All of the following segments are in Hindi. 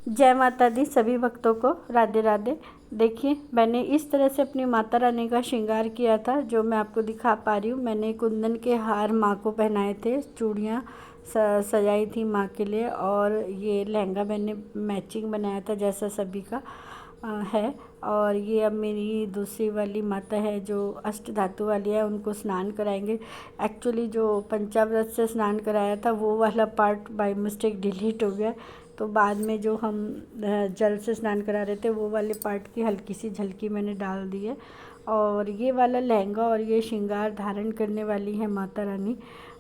जय माता दी सभी भक्तों को, राधे राधे। देखिए, मैंने इस तरह से अपनी माता रानी का श्रृंगार किया था जो मैं आपको दिखा पा रही हूँ। मैंने कुंदन के हार माँ को पहनाए थे, चूड़ियाँ सजाई थी माँ के लिए, और ये लहंगा मैंने मैचिंग बनाया था जैसा सभी का है। और ये अब मेरी दूसरी वाली माता है जो अष्ट धातु वाली है, उनको स्नान कराएंगे। एक्चुअली जो पंचाव्रत से स्नान कराया था वो वाला पार्ट बाय मिस्टेक डिलीट हो गया, तो बाद में जो हम जल से स्नान करा रहे थे वो वाले पार्ट की हल्की सी झलकी मैंने डाल दी है। और ये वाला लहंगा और ये श्रृंगार धारण करने वाली है माता रानी,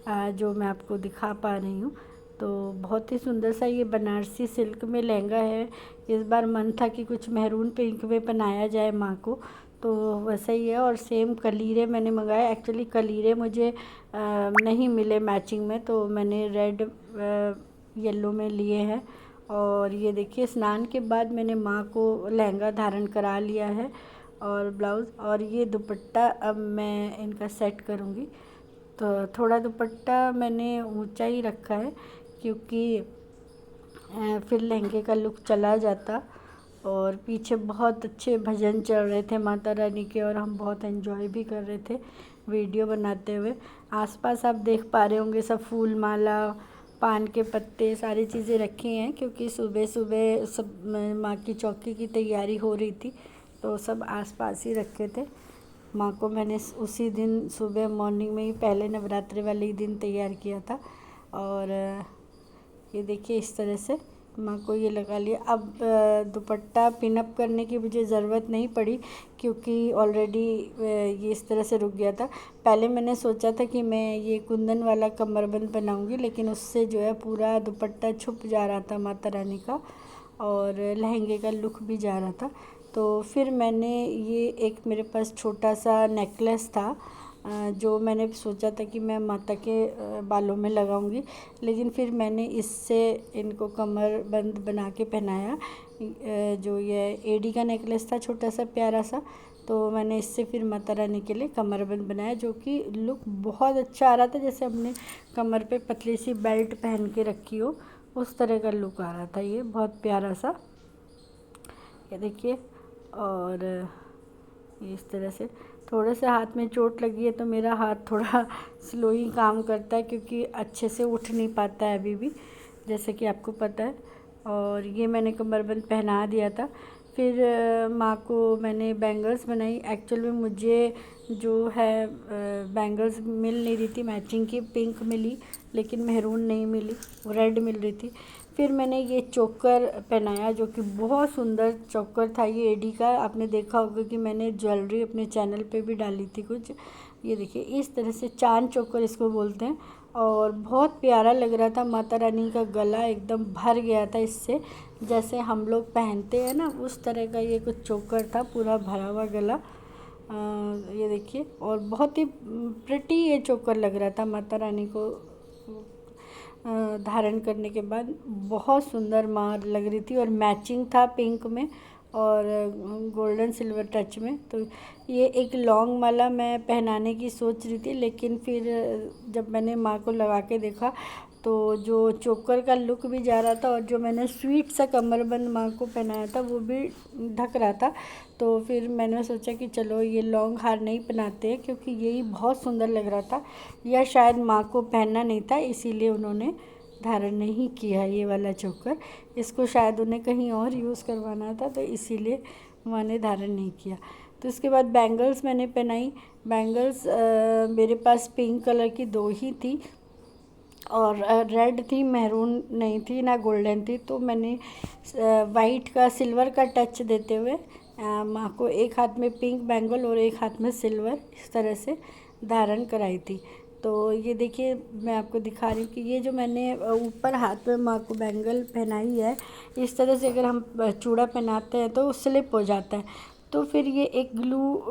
जो मैं आपको दिखा पा रही हूँ। तो बहुत ही सुंदर सा ये बनारसी सिल्क में लहंगा है। इस बार मन था कि कुछ मैरून पिंक में पहनाया जाए माँ को, तो वैसा ही है। और सेम कलीरे मैंने मंगाए। एक्चुअली कलीरे मुझे नहीं मिले मैचिंग में, तो मैंने रेड येलो में लिए हैं। और ये देखिए, स्नान के बाद मैंने माँ को लहंगा धारण करा लिया है और ब्लाउज़, और ये दुपट्टा अब मैं इनका सेट करूँगी। तो थोड़ा दुपट्टा मैंने ऊंचा ही रखा है क्योंकि फिर लहंगे का लुक चला जाता। और पीछे बहुत अच्छे भजन चल रहे थे माता रानी के, और हम बहुत एंजॉय भी कर रहे थे वीडियो बनाते हुए। आसपास आप देख पा रहे होंगे सब फूल माला, पान के पत्ते, सारी चीज़ें रखी हैं क्योंकि सुबह सुबह सब माँ की चौकी की तैयारी हो रही थी, तो सब आसपास ही रखे थे। माँ को मैंने उसी दिन सुबह मॉर्निंग में ही पहले नवरात्रि वाले ही दिन तैयार किया था। और ये देखिए, इस तरह से माँ को ये लगा लिया। अब दुपट्टा पिनअप करने की मुझे ज़रूरत नहीं पड़ी क्योंकि ऑलरेडी ये इस तरह से रुक गया था। पहले मैंने सोचा था कि मैं ये कुंदन वाला कमरबंद बनाऊंगी, लेकिन उससे जो है पूरा दुपट्टा छुप जा रहा था माता रानी का, और लहंगे का लुक भी जा रहा था। तो फिर मैंने ये एक मेरे पास छोटा सा नेकलेस था जो मैंने सोचा था कि मैं माता के बालों में लगाऊंगी, लेकिन फिर मैंने इससे इनको कमर बंद बना के पहनाया। जो ये एडी का नेकलेस था छोटा सा प्यारा सा, तो मैंने इससे फिर माता रानी के लिए कमरबंद बनाया, जो कि लुक बहुत अच्छा आ रहा था, जैसे हमने कमर पे पतली सी बेल्ट पहन के रखी हो उस तरह का लुक आ रहा था। ये बहुत प्यारा सा, ये देखिए। और इस तरह से थोड़े से हाथ में चोट लगी है तो मेरा हाथ थोड़ा स्लो ही काम करता है क्योंकि अच्छे से उठ नहीं पाता है अभी भी, जैसे कि आपको पता है। और ये मैंने कमरबंद पहना दिया था। फिर माँ को मैंने बैंगल्स बनाई। एक्चुअल में मुझे जो है बैंगल्स मिल नहीं रही थी मैचिंग की, पिंक मिली लेकिन मेहरून नहीं मिली, रेड मिल रही थी। फिर मैंने ये चोकर पहनाया जो कि बहुत सुंदर चोकर था। ये एडी का, आपने देखा होगा कि मैंने ज्वेलरी अपने चैनल पे भी डाली थी कुछ। ये देखिए, इस तरह से चांद चोकर इसको बोलते हैं, और बहुत प्यारा लग रहा था। माता रानी का गला एकदम भर गया था इससे, जैसे हम लोग पहनते हैं ना उस तरह का ये कुछ चोकर था, पूरा भरा हुआ गला। ये देखिए, और बहुत ही प्रिटी ये चोकर लग रहा था माता रानी को धारण करने के बाद। बहुत सुंदर माँ लग रही थी, और मैचिंग था पिंक में और गोल्डन सिल्वर टच में। तो ये एक लॉन्ग माला मैं पहनाने की सोच रही थी, लेकिन फिर जब मैंने माँ को लगा के देखा तो जो चोकर का लुक भी जा रहा था, और जो मैंने स्वीट सा कमरबंद माँ को पहनाया था वो भी ढक रहा था। तो फिर मैंने सोचा कि चलो ये लॉन्ग हार नहीं पहनाते हैं, क्योंकि यही बहुत सुंदर लग रहा था। या शायद माँ को पहनना नहीं था इसीलिए उन्होंने धारण नहीं किया ये वाला चोकर। इसको शायद उन्हें कहीं और यूज़ करवाना था, तो इसीलिए माँ ने धारण नहीं किया। तो उसके बाद बैंगल्स मैंने पहनाई। बैंगल्स मेरे पास पिंक कलर की 2 ही थी, और रेड थी, मैरून नहीं थी, ना गोल्डन थी। तो मैंने वाइट का सिल्वर का टच देते हुए माँ को एक हाथ में पिंक बैंगल और एक हाथ में सिल्वर इस तरह से धारण कराई थी। तो ये देखिए, मैं आपको दिखा रही हूँ कि ये जो मैंने ऊपर हाथ में माँ को बैंगल पहनाई है, इस तरह से अगर हम चूड़ा पहनाते हैं तो स्लिप हो जाता है। तो फिर ये एक ग्लू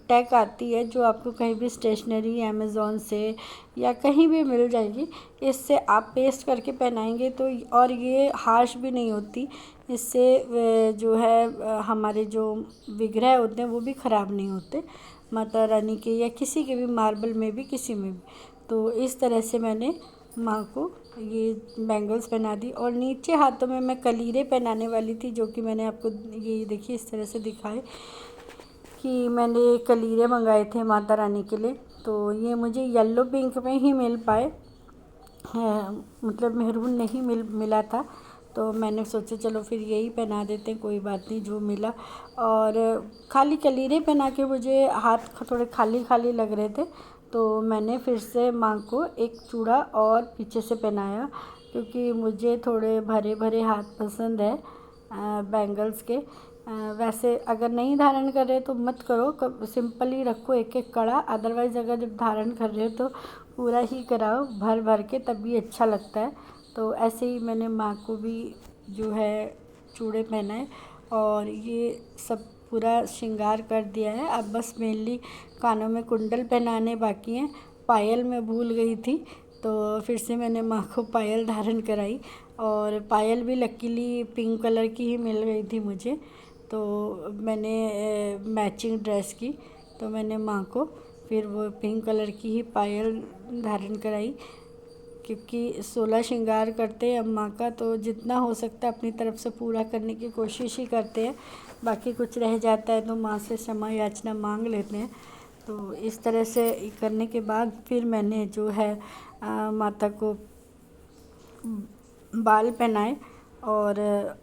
टैग आती है जो आपको कहीं भी स्टेशनरी अमेज़ॉन से या कहीं भी मिल जाएगी। इससे आप पेस्ट करके पहनाएंगे तो, और ये हार्श भी नहीं होती। इससे जो है हमारे जो विग्रह होते हैं वो भी ख़राब नहीं होते, माता रानी के या किसी के भी, मार्बल में भी, किसी में भी। तो इस तरह से मैंने माँ को ये बैंगल्स पहना दी। और नीचे हाथों में मैं कलीरे पहनाने वाली थी, जो कि मैंने आपको ये देखिए इस तरह से दिखाए कि मैंने कलीरे मंगाए थे माता रानी के लिए। तो ये मुझे येलो पिंक में ही मिल पाए, मतलब मेहरून नहीं मिला था। तो मैंने सोचा चलो फिर यही पहना देते हैं, कोई बात नहीं जो मिला। और खाली कलीरे पहना के मुझे हाथ थोड़े खाली खाली लग रहे थे, तो मैंने फिर से माँ को एक चूड़ा और पीछे से पहनाया, क्योंकि मुझे थोड़े भरे भरे हाथ पसंद है बैंगल्स के। वैसे अगर नहीं धारण कर रहे तो मत करो, सिंपल ही रखो एक एक कड़ा। अदरवाइज़ अगर जब धारण कर रहे हो तो पूरा ही कराओ भर भर के, तभी अच्छा लगता है। तो ऐसे ही मैंने माँ को भी जो है चूड़े पहनाए और ये सब पूरा श्रृंगार कर दिया है। अब बस मेनली कानों में कुंडल पहनाने बाकी हैं। पायल मैं भूल गई थी, तो फिर से मैंने माँ को पायल धारण कराई। और पायल भी लकीली पिंक कलर की ही मिल गई थी मुझे, तो मैंने मैचिंग ड्रेस की, तो मैंने माँ को फिर वो पिंक कलर की ही पायल धारण कराई। क्योंकि 16 श्रृंगार करते हैं अब माँ का, तो जितना हो सकता है अपनी तरफ से पूरा करने की कोशिश ही करते हैं। बाकी कुछ रह जाता है तो माँ से क्षमा याचना मांग लेते हैं। तो इस तरह से करने के बाद फिर मैंने जो है माता को बाल पहनाए। और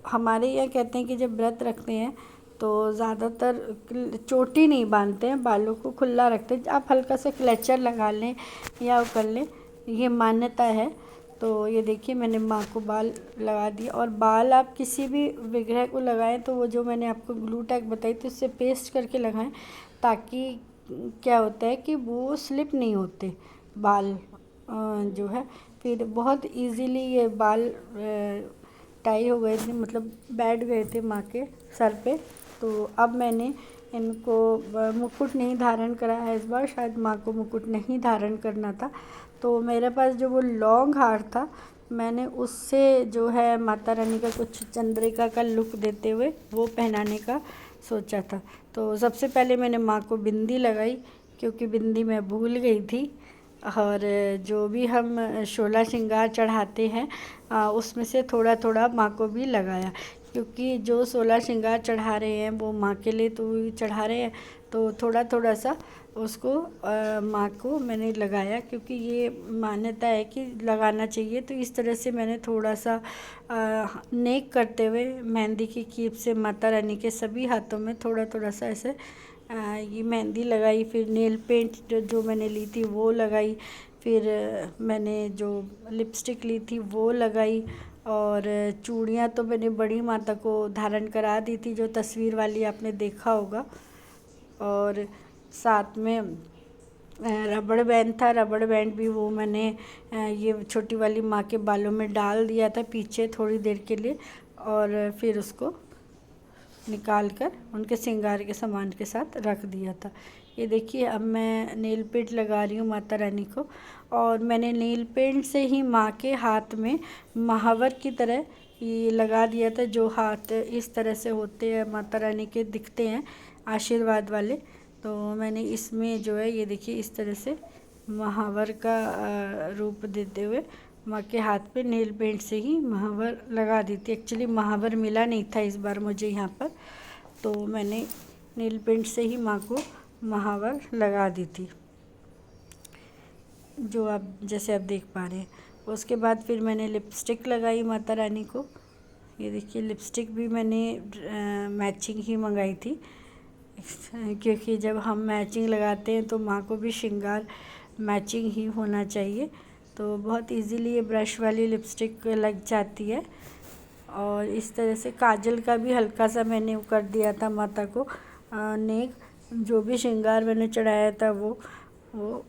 हमारे यहाँ कहते हैं कि जब व्रत रखते हैं तो ज़्यादातर चोटी नहीं बांधते हैं, बालों को खुला रखते हैं। आप हल्का सा क्लेचर लगा लें या वो कर लें, ये मान्यता है। तो ये देखिए मैंने माँ को बाल लगा दिया। और बाल आप किसी भी विग्रह को लगाएं तो वो जो मैंने आपको ग्लू टैग बताई थी उससे पेस्ट करके लगाएं, ताकि क्या होता है कि वो स्लिप नहीं होते बाल जो है। फिर बहुत इजीली ये बाल टाई हो गए थे, मतलब बैठ गए थे माँ के सर पे। तो अब मैंने इनको मुकुट नहीं धारण कराया है इस बार, शायद माँ को मुकुट नहीं धारण करना था। तो मेरे पास जो वो लॉन्ग हार था, मैंने उससे जो है माता रानी का कुछ चंद्रिका का लुक देते हुए वो पहनाने का सोचा था। तो सबसे पहले मैंने माँ को बिंदी लगाई, क्योंकि बिंदी मैं भूल गई थी। और जो भी हम 16 श्रृंगार चढ़ाते हैं उसमें से थोड़ा थोड़ा माँ को भी लगाया, क्योंकि जो 16 श्रृंगार चढ़ा रहे हैं वो माँ के लिए तो चढ़ा रहे हैं, तो थोड़ा थोड़ा सा उसको माँ को मैंने लगाया, क्योंकि ये मान्यता है कि लगाना चाहिए। तो इस तरह से मैंने थोड़ा सा नेक करते हुए मेहंदी की कीप से माता रानी के सभी हाथों में थोड़ा थोड़ा सा ऐसे ये मेहंदी लगाई। फिर नेल पेंट जो मैंने ली थी वो लगाई। फिर मैंने जो लिपस्टिक ली थी वो लगाई। और चूड़ियाँ तो मैंने बड़ी माता को धारण करा दी थी, जो तस्वीर वाली आपने देखा होगा। और साथ में रबड़ बैंड था, रबड़ बैंड भी वो मैंने ये छोटी वाली माँ के बालों में डाल दिया था पीछे थोड़ी देर के लिए, और फिर उसको निकाल कर उनके श्रृंगार के सामान के साथ रख दिया था। ये देखिए अब मैं नेल पेंट लगा रही हूँ माता रानी को। और मैंने नेल पेंट से ही माँ के हाथ में महावर की तरह ये लगा दिया था, जो हाथ इस तरह से होते हैं माता रानी के दिखते हैं आशीर्वाद वाले। तो मैंने इसमें जो है ये देखिए इस तरह से महावर का रूप देते हुए माँ के हाथ पे नेल पेंट से ही महावर लगा दी थी। एक्चुअली महावर मिला नहीं था इस बार मुझे यहाँ पर, तो मैंने नेल पेंट से ही माँ को महावर लगा दी थी, जो आप जैसे आप देख पा रहे हैं। उसके बाद फिर मैंने लिपस्टिक लगाई माता रानी को। ये देखिए लिपस्टिक भी मैंने मैचिंग ही मंगाई थी, क्योंकि जब हम मैचिंग लगाते हैं तो माँ को भी श्रृंगार मैचिंग ही होना चाहिए। तो बहुत इजीली ये ब्रश वाली लिपस्टिक लग जाती है। और इस तरह से काजल का भी हल्का सा मैंने वो कर दिया था माता को नेक, जो भी श्रृंगार मैंने चढ़ाया था वो।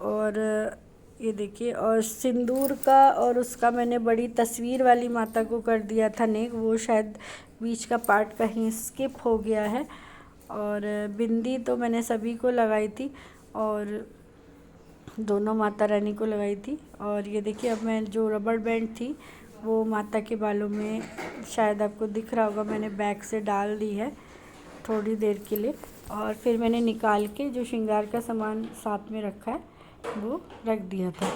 और ये देखिए, और सिंदूर का और उसका मैंने बड़ी तस्वीर वाली माता को कर दिया था नेक, वो शायद बीच का पार्ट कहीं स्किप हो गया है। और बिंदी तो मैंने सभी को लगाई थी, और दोनों माता रानी को लगाई थी। और ये देखिए अब मैं जो रबड़ बैंड थी वो माता के बालों में, शायद आपको दिख रहा होगा, मैंने बैक से डाल दी है थोड़ी देर के लिए। और फिर मैंने निकाल के जो श्रृंगार का सामान साथ में रखा है वो रख दिया था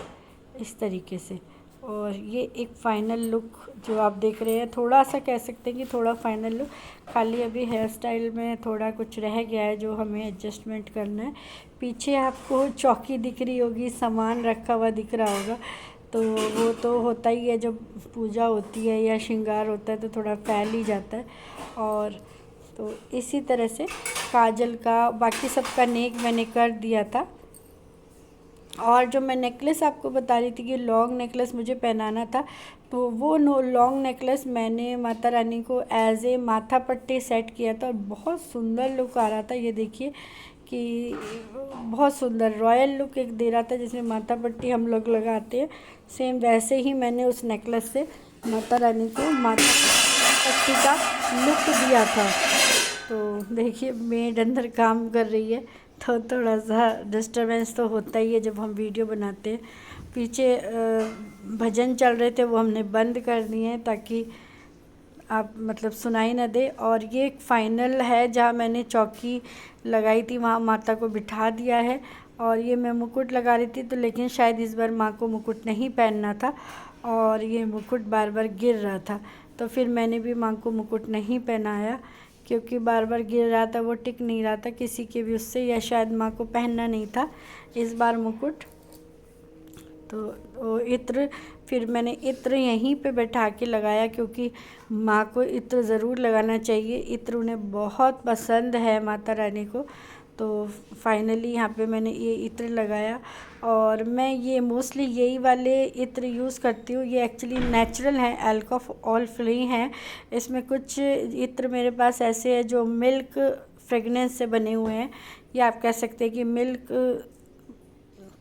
इस तरीके से। और ये एक फ़ाइनल लुक जो आप देख रहे हैं, थोड़ा सा कह सकते हैं कि थोड़ा फ़ाइनल लुक, खाली अभी हेयर स्टाइल में थोड़ा कुछ रह गया है जो हमें एडजस्टमेंट करना है। पीछे आपको चौकी दिख रही होगी, सामान रखा हुआ दिख रहा होगा, तो वो तो होता ही है, जब पूजा होती है या श्रृंगार होता है तो थोड़ा फैल ही जाता है। और तो इसी तरह से काजल का, बाकी सबका नेक मैंने कर दिया था। और जो मैं नेकलेस आपको बता रही थी कि लॉन्ग नेकलेस मुझे पहनाना था, तो वो लॉन्ग नेकलेस मैंने माता रानी को एज ए माथा पट्टी सेट किया था और बहुत सुंदर लुक आ रहा था। ये देखिए कि बहुत सुंदर रॉयल लुक एक दे रहा था, जिसमें माथा पट्टी हम लोग लगाते हैं, सेम वैसे ही मैंने उस नेकलेस से माता रानी को माथा पट्टी का लुक दिया था। तो देखिए मेड अंदर काम कर रही है, तो थोड़ा सा डिस्टरबेंस तो होता ही है जब हम वीडियो बनाते हैं। पीछे भजन चल रहे थे, वो हमने बंद कर दिए हैं ताकि आप मतलब सुनाई ना दे। और ये एक फ़ाइनल है जहाँ मैंने चौकी लगाई थी, वहाँ माता को बिठा दिया है। और ये मैं मुकुट लगा रही थी, तो लेकिन शायद इस बार माँ को मुकुट नहीं पहनना था और ये मुकुट बार बार गिर रहा था, तो फिर मैंने भी माँ को मुकुट नहीं पहनाया, क्योंकि बार बार गिर रहा था, वो टिक नहीं रहा था किसी के भी उससे, या शायद माँ को पहनना नहीं था इस बार मुकुट। तो वो इत्र, फिर मैंने इत्र यहीं पे बैठा के लगाया, क्योंकि माँ को इत्र ज़रूर लगाना चाहिए, इत्र उन्हें बहुत पसंद है माता रानी को। तो फाइनली यहाँ पे मैंने ये इत्र लगाया, और मैं ये मोस्टली यही वाले इत्र यूज़ करती हूँ। ये एक्चुअली नेचुरल हैं, अल्कोहल फ्री हैं। इसमें कुछ इत्र मेरे पास ऐसे हैं जो मिल्क फ्रेगनेंस से बने हुए हैं, या आप कह सकते हैं कि मिल्क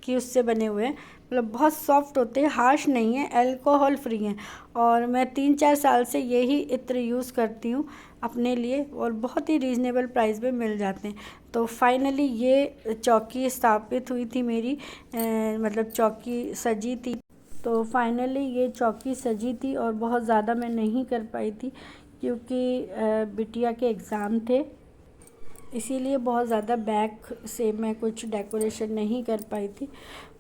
कि उससे बने हुए हैं, मतलब बहुत सॉफ्ट होते हैं, हार्श नहीं है, अल्कोहल फ्री हैं। और मैं 3-4 साल से यही इत्र यूज़ करती हूँ अपने लिए, और बहुत ही रीज़नेबल प्राइस में मिल जाते हैं। तो फाइनली ये चौकी स्थापित हुई थी मेरी, मतलब चौकी सजी थी। तो फाइनली ये चौकी सजी थी, और बहुत ज़्यादा मैं नहीं कर पाई थी क्योंकि बिटिया के एग्ज़ाम थे, इसीलिए बहुत ज़्यादा बैक से मैं कुछ डेकोरेशन नहीं कर पाई थी।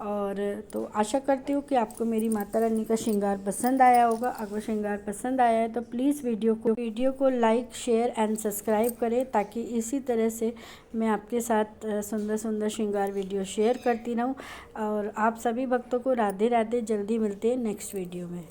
और तो आशा करती हूँ कि आपको मेरी माता रानी का श्रृंगार पसंद आया होगा। अगर श्रृंगार पसंद आया है तो प्लीज़ वीडियो को लाइक, शेयर एंड सब्सक्राइब करें, ताकि इसी तरह से मैं आपके साथ सुंदर सुंदर श्रृंगार वीडियो शेयर करती रहूँ। और आप सभी भक्तों को राधे राधे, जल्दी मिलते हैं नेक्स्ट वीडियो में।